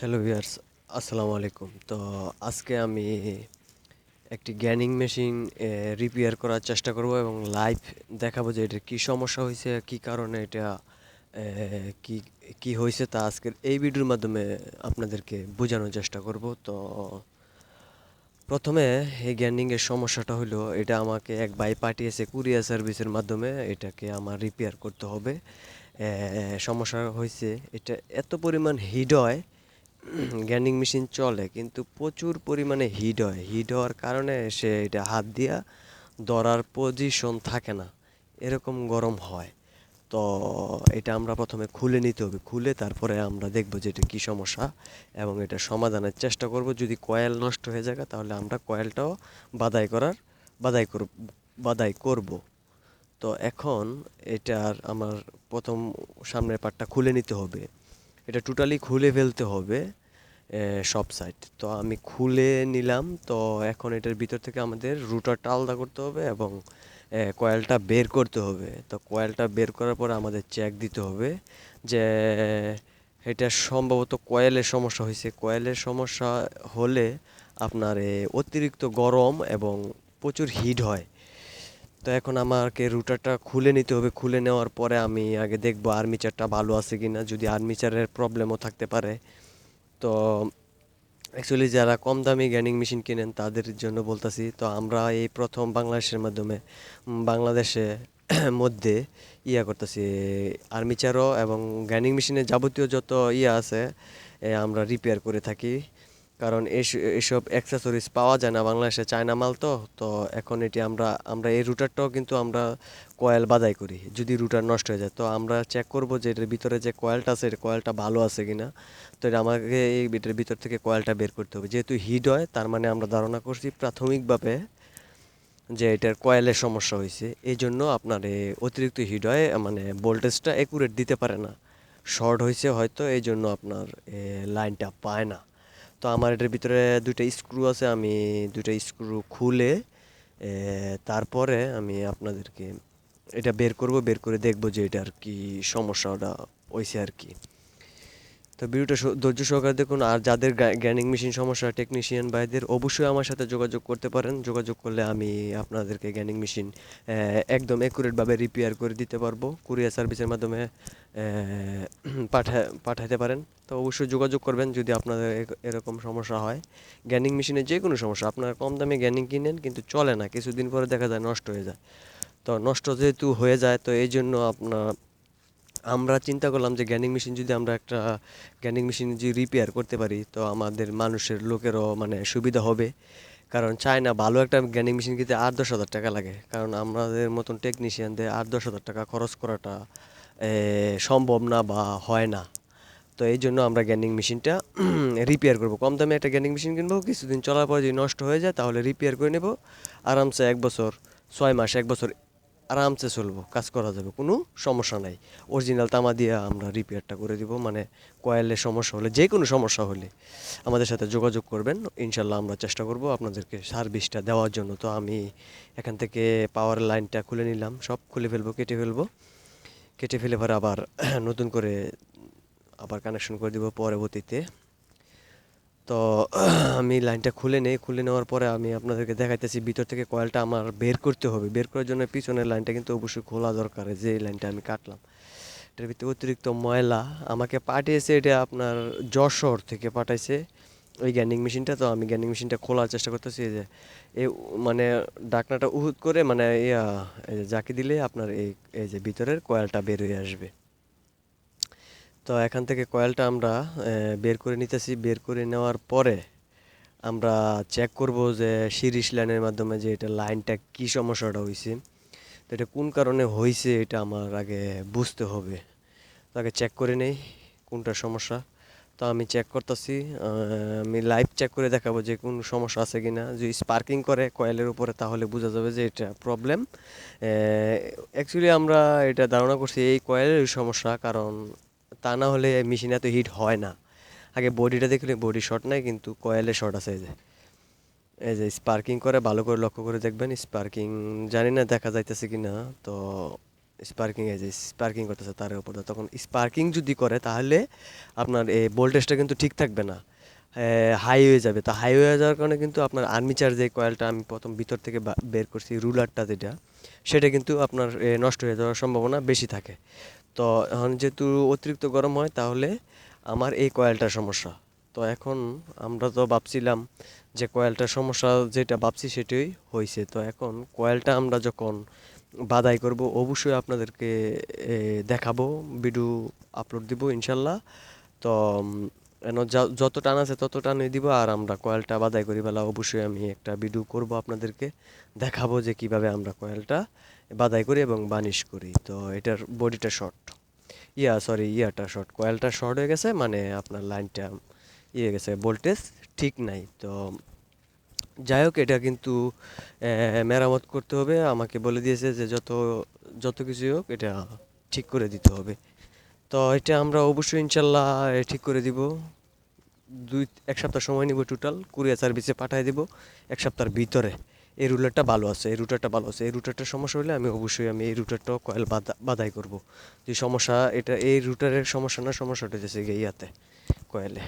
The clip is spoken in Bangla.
হ্যালো ভিউয়ার্স, আসসালামু আলাইকুম। তো আজকে আমি একটি গ্যানিং মেশিন রিপেয়ার করার চেষ্টা করব এবং লাইভ দেখাবো যে এটার কী সমস্যা হয়েছে, কী কারণে এটা কি কি হয়েছে তা আজকের এই ভিডিওর মাধ্যমে আপনাদেরকে বোঝানোর চেষ্টা করব। তো প্রথমে এই গ্যানিংয়ের সমস্যাটা হলো, এটা আমাকে এক ভাই পাঠিয়েছে কুরিয়ার সার্ভিসের মাধ্যমে, এটাকে আমার রিপেয়ার করতে হবে। সমস্যা হয়েছে, এটা এত পরিমাণ হিট হয়, গ্যান্ডিং মেশিন চলে কিন্তু প্রচুর পরিমাণে হিট হয়। হিট হওয়ার কারণে সে এটা হাত দিয়া ধরার পজিশন থাকে না, এরকম গরম হয়। তো এটা আমরা প্রথমে খুলে নিতে হবে, খুলে তারপরে আমরা দেখব যে এটা কী সমস্যা এবং এটা সমাধানের চেষ্টা করব। যদি কয়েল নষ্ট হয়ে যায় তাহলে আমরা কয়েলটাও বাদাই করার বাদাই করব বাদাই করব। তো এখন এটার আমার প্রথম সামনের পার্টটা খুলে নিতে হবে, এটা টোটালি খুলে ফেলতে হবে সব সাইড। তো আমি খুলে নিলাম। তো এখন এটার ভিতর থেকে আমাদের রুটারটা আলাদা করতে হবে এবং কয়েলটা বের করতে হবে। তো কয়েলটা বের করার পরে আমাদের চেক দিতে হবে যে এটা সম্ভবত কয়েলের সমস্যা হয়েছে। কয়েলের সমস্যা হলে আপনার অতিরিক্ত গরম এবং প্রচুর হিট হয়। তো এখন আমাকে রুটারটা খুলে নিতে হবে। খুলে নেওয়ার পরে আমি আগে দেখব আর্মিচারটা ভালো আছে কিনা, যদি আর্মিচারের প্রবলেমও থাকতে পারে। তো অ্যাকচুয়ালি যারা কম দামি গ্যানিং মেশিন কিনেন তাদের জন্য বলতাছি। তো আমরা এই প্রথম বাংলাদেশের মাধ্যমে বাংলাদেশে মধ্যে করতেছি আর্মিচারও এবং গ্যানিং মেশিনের যাবতীয় যত আছে আমরা রিপেয়ার করে থাকি। কারণ এসব অ্যাক্সেসরিজ পাওয়া যায় না বাংলাদেশে, চায়না মাল। তো তো এখন এটি আমরা আমরা এই রুটারটাও কিন্তু আমরা কয়েল বাদাই করি। যদি রুটার নষ্ট হয়ে যায় তো আমরা চেক করব যে এটার ভিতরে যে কয়েলটা আছে কয়েলটা ভালো আছে কিনা। তো এটা আমাকে এই এটার ভিতর থেকে কয়েলটা বের করতে হবে। যেহেতু হিট হয় তার মানে আমরা ধারণা করছি প্রাথমিকভাবে যে এটার কয়েলের সমস্যা হয়েছে। এই জন্য আপনার অতিরিক্ত হিট হয়, মানে ভোল্টেজটা অ্যাকুরেট দিতে পারে না, শর্ট হয়েছে হয়তো, এই জন্য আপনার লাইনটা পায় না। তো আমার এটার ভিতরে দুইটা স্ক্রু আছে, আমি দুইটা স্ক্রু খুলে তারপরে আমি আপনাদেরকে এটা বের করব, বের করে দেখব যে এটার কি সমস্যাটা হয়েছে আর কি। তো ভিডিওটা ধৈর্য সহকারে দেখুন। আর যাদের গ্রাইন্ডিং মেশিন সমস্যা, টেকনিশিয়ান ভাইদের অবশ্যই আমার সাথে যোগাযোগ করতে পারেন। যোগাযোগ করলে আমি আপনাদেরকে গ্রাইন্ডিং মেশিন একদম অ্যাকুরেটভাবে রিপেয়ার করে দিতে পারবো। কুরিয়ার সার্ভিসের মাধ্যমে পাঠাতে পারেন। তো অবশ্যই যোগাযোগ করবেন যদি আপনাদের এরকম সমস্যা হয়। গ্রাইন্ডিং মেশিনের যে কোনো সমস্যা, আপনারা কম দামে গ্রাইন্ডিং কিনেন কিন্তু চলে না, কিছুদিন পরে দেখা যায় নষ্ট হয়ে যায়। তো নষ্ট যেহেতু হয়ে যায় তো এই জন্য আমরা চিন্তা করলাম যে গ্যানিং মেশিন যদি আমরা একটা গ্যানিং মেশিন যদি রিপেয়ার করতে পারি তো আমাদের মানুষের লোকেরও মানে সুবিধা হবে। কারণ চায় না ভালো একটা গ্যানিং মেশিন কিনতে ৮-১০ হাজার টাকা লাগে, কারণ আমাদের মতন টেকনিশিয়ানদের ৮-১০ হাজার টাকা খরচ করাটা সম্ভব না বা হয় না। তো এই জন্য আমরা গ্যানিং মেশিনটা রিপেয়ার করব, কম দামে একটা গ্যানিং মেশিন কিনবো, কিছুদিন চলার পর যদি নষ্ট হয়ে যায় তাহলে রিপেয়ার করে নেব। আরামসে ১ বছর, ৬ মাস, ১ বছর আরামসে চলবো, কাজ করা যাবে, কোনো সমস্যা নাই। অরিজিনাল তামা দিয়ে আমরা রিপেয়ারটা করে দিব। মানে কয়েলের সমস্যা হলে, যে কোনো সমস্যা হলে আমাদের সাথে যোগাযোগ করবেন, ইনশাল্লাহ আমরা চেষ্টা করব আপনাদেরকে সার্ভিসটা দেওয়ার জন্য। তো আমি এখান থেকে পাওয়ার লাইনটা খুলে নিলাম, সব খুলে ফেলবো, কেটে ফেলবো, কেটে ফেলে পরে আবার নতুন করে আবার কানেকশন করে দিব পরবর্তীতে। তো আমি লাইনটা খুলে নেই, খুলে নেওয়ার পরে আমি আপনাদেরকে দেখাইতেছি ভিতর থেকে কয়েলটা আমার বের করতে হবে। বের করার জন্য পিছনের লাইনটা কিন্তু অবশ্যই খোলা দরকার, যে লাইনটা আমি কাটলাম। এটার ভিতরে অতিরিক্ত ময়লা আমাকে পাঠিয়েছে, এটা আপনার যশোর থেকে পাঠাইছে ওই গ্যান্ডিং মেশিনটা। তো আমি গ্যান্ডিং মেশিনটা খোলার চেষ্টা করতেছি, যে এই মানে ডাকনাটা উহুদ করে, মানে এই যে জাকি দিলে আপনার এই যে ভিতরের কয়েলটা বের হয়ে আসবে। তো এখান থেকে কয়েলটা আমরা বের করে নিতেছি। বের করে নেওয়ার পরে আমরা চেক করব যে সিরিজ লাইনের মাধ্যমে যে এটা লাইনটা কি সমস্যাটা হয়েছে। তো এটা কোন কারণে হয়েছে এটা আমার আগে বুঝতে হবে। তো আগে চেক করে নেই কোনটা সমস্যা। তো আমি চেক করতেছি, আমি লাইভ চেক করে দেখাবো যে কোন সমস্যা আছে কিনা। যদি স্পার্কিং করে কয়েলের উপরে তাহলে বোঝা যাবে যে এটা প্রবলেম। অ্যাকচুয়ালি আমরা এটা ধারণা করছি এই কয়েলের সমস্যা, কারণ তা না হলে মেশিন এত হিট হয় না। আগে বডিটা দেখলে বডি শর্ট নাই কিন্তু কয়েলে শর্ট আছে। এই যে স্পার্কিং করে, ভালো করে লক্ষ্য করে দেখবেন স্পার্কিং, জানি না দেখা যাইতেছে কি না। তো স্পার্কিংয়ে যে স্পার্কিং করতেছে তারের উপর দিয়ে, তখন স্পার্কিং যদি করে তাহলে আপনার এই ভোল্টেজটা কিন্তু ঠিক থাকবে না, হাই হয়ে যাবে। তো হাই হয়ে যাওয়ার কারণে কিন্তু আপনার আর্মিচার যে কয়েলটা আমি প্রথম ভিতর থেকে বের করছি, রুলারটা যেটা, সেটা কিন্তু আপনার নষ্ট হয়ে যাওয়ার সম্ভাবনা বেশি থাকে। তো এখন যেহেতু অতিরিক্ত গরম হয় তাহলে আমার এই কয়েলটার সমস্যা। তো এখন আমরা তো ভাবছিলাম যে কয়েলটার সমস্যা, যেটা ভাবছি সেটাই হয়েছে। তো এখন কয়েলটা আমরা যখন বাদাই করব অবশ্যই আপনাদেরকে দেখাবো, ভিডিও আপলোড দিব ইনশাল্লাহ। তো যত টান আছে তত টানই দিব, আর আমরা কয়েলটা বাদাই করি বেলা অবশ্যই আমি একটা ভিডিও করব, আপনাদেরকে দেখাবো যে কিভাবে আমরা কয়েলটা বাদাই করি এবং বানিশ করি। তো এটার বডিটা শর্ট, ইয়াটা শর্ট, কয়েলটা শর্ট হয়ে গেছে, মানে আপনার লাইনটা ইয়ে গেছে, ভোল্টেজ ঠিক নাই। তো যাই হোক, এটা কিন্তু মেরামত করতে হবে, আমাকে বলে দিয়েছে যে যত যত কিছুই হোক এটা ঠিক করে দিতে হবে। তো এটা আমরা অবশ্যই ইনশাল্লাহ ঠিক করে দিব। এক সপ্তাহ সময় নিব, টোটাল কুরিয়ার সার্ভিসে পাঠিয়ে দিব এক সপ্তাহের ভিতরে। এই রুটারটা ভালো আছে, এই রুটারটা ভালো আছে, এই রুটারটার সমস্যা হলে আমি অবশ্যই এই রুটারটাও কয়েল বাদাই করব। যে সমস্যা, এটা এই রুটারের সমস্যা না, সমস্যাটা হচ্ছে ইয়াতে, কয়েলে।